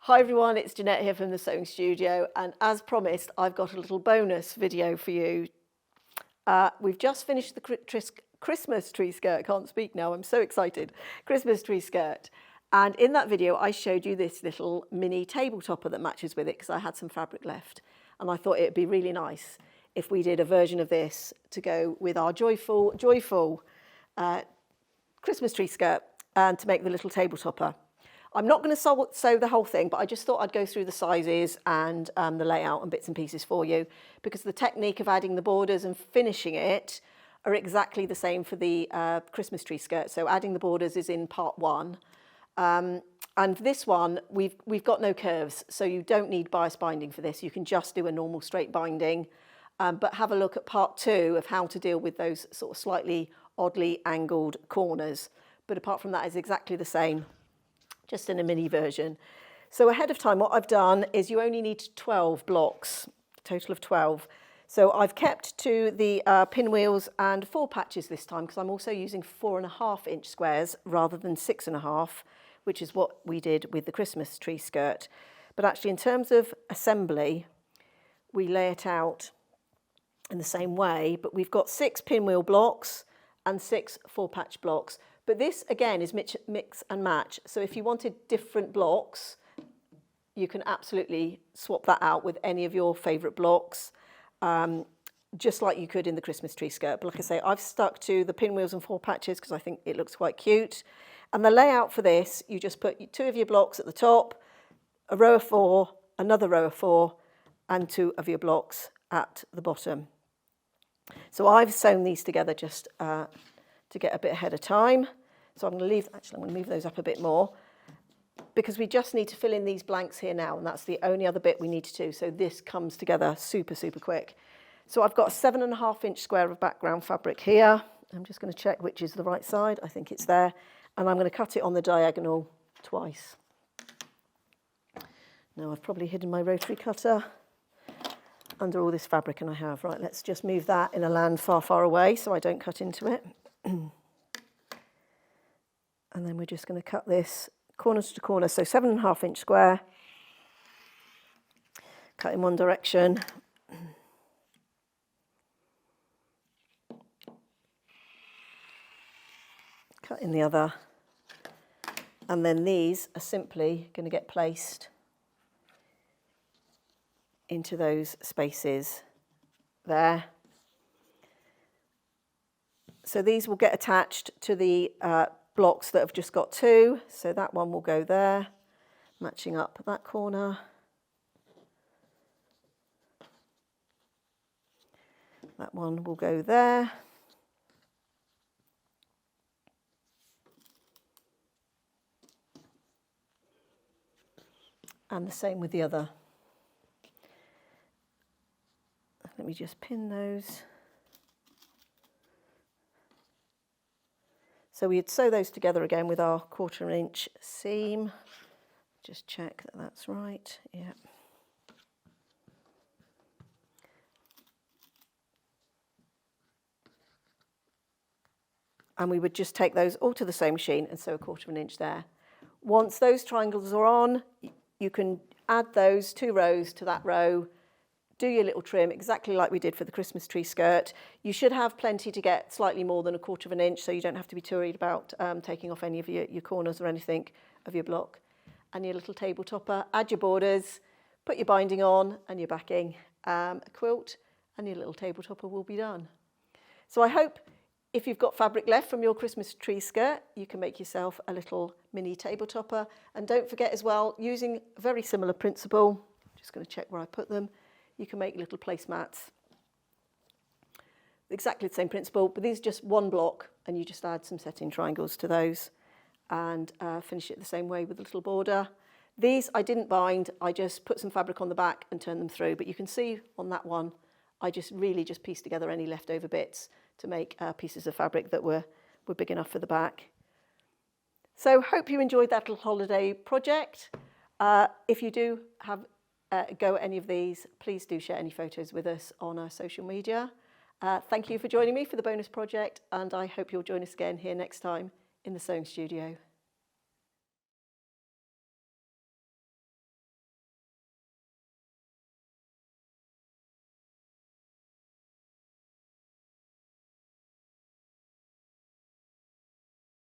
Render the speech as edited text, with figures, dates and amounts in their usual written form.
Hi everyone, it's Jeanette here from the Sewing Studio, and as promised I've got a little bonus video for you. We've just finished the Christmas tree skirt, can't speak now, I'm so excited, Christmas tree skirt. And in that video I showed you this little mini table topper that matches with it because I had some fabric left, and I thought it'd be really nice if we did a version of this to go with our joyful Christmas tree skirt and to make the little table topper. I'm not going to sew the whole thing, but I just thought I'd go through the sizes and the layout and bits and pieces for you, because the technique of adding the borders and finishing it are exactly the same for the Christmas tree skirt. So adding the borders is in part one. And this one, we've got no curves, so you don't need bias binding for this. You can just do a normal straight binding, but have a look at part two of how to deal with those sort of slightly oddly angled corners. But apart from that, it's exactly the same, just in a mini version. So ahead of time, what I've done is you only need 12 blocks, a total of 12. So I've kept to the pinwheels and 4 patches this time, because I'm also using 4.5-inch squares rather than 6.5, which is what we did with the Christmas tree skirt. But actually in terms of assembly, we lay it out in the same way, but we've got 6 pinwheel blocks and 6 4-patch blocks. But this, again, is mix and match. So if you wanted different blocks, you can absolutely swap that out with any of your favourite blocks, just like you could in the Christmas tree skirt. But like I say, I've stuck to the pinwheels and 4 patches because I think it looks quite cute. And the layout for this, you just put 2 of your blocks at the top, a row of 4, another row of 4, and 2 of your blocks at the bottom. So I've sewn these together just to get a bit ahead of time. So I'm going to move those up a bit more, because we just need to fill in these blanks here now, and that's the only other bit we need to do. So this comes together super, super quick. So I've got a 7.5-inch square of background fabric here. I'm just going to check which is the right side. I think it's there. And I'm going to cut it on the diagonal twice. Now I've probably hidden my rotary cutter under all this fabric, and I have. Right, let's just move that in a land far, far away so I don't cut into it. And then we're just going to cut this corner to corner, so 7.5-inch square, cut in one direction, cut in the other, and then these are simply going to get placed into those spaces there. So these will get attached to the blocks that have just got 2. So that one will go there, matching up that corner. That one will go there. And the same with the other. Let me just pin those. So we'd sew those together again with our 1/4-inch seam. Just check that that's right. Yeah. And we would just take those all to the sewing machine and sew a 1/4 inch there. Once those triangles are on, you can add those 2 rows to that row, do your little trim exactly like we did for the Christmas tree skirt. You should have plenty to get slightly more than a 1/4 inch, so you don't have to be too worried about taking off any of your corners or anything of your block. And your little table topper, add your borders, put your binding on and your backing, a quilt, and your little table topper will be done. So I hope if you've got fabric left from your Christmas tree skirt, you can make yourself a little mini table topper. And don't forget as well, using a very similar principle, I'm just going to check where I put them, you can make little placemats. Exactly the same principle, but these are just 1 block, and you just add some set-in triangles to those and finish it the same way with a little border. These I didn't bind, I just put some fabric on the back and turned them through, but you can see on that one, I just really pieced together any leftover bits to make pieces of fabric that were big enough for the back. So hope you enjoyed that little holiday project. If you do have go at any of these, please do share any photos with us on our social media. Thank you for joining me for the bonus project, and I hope you'll join us again here next time in the Sewing Studio.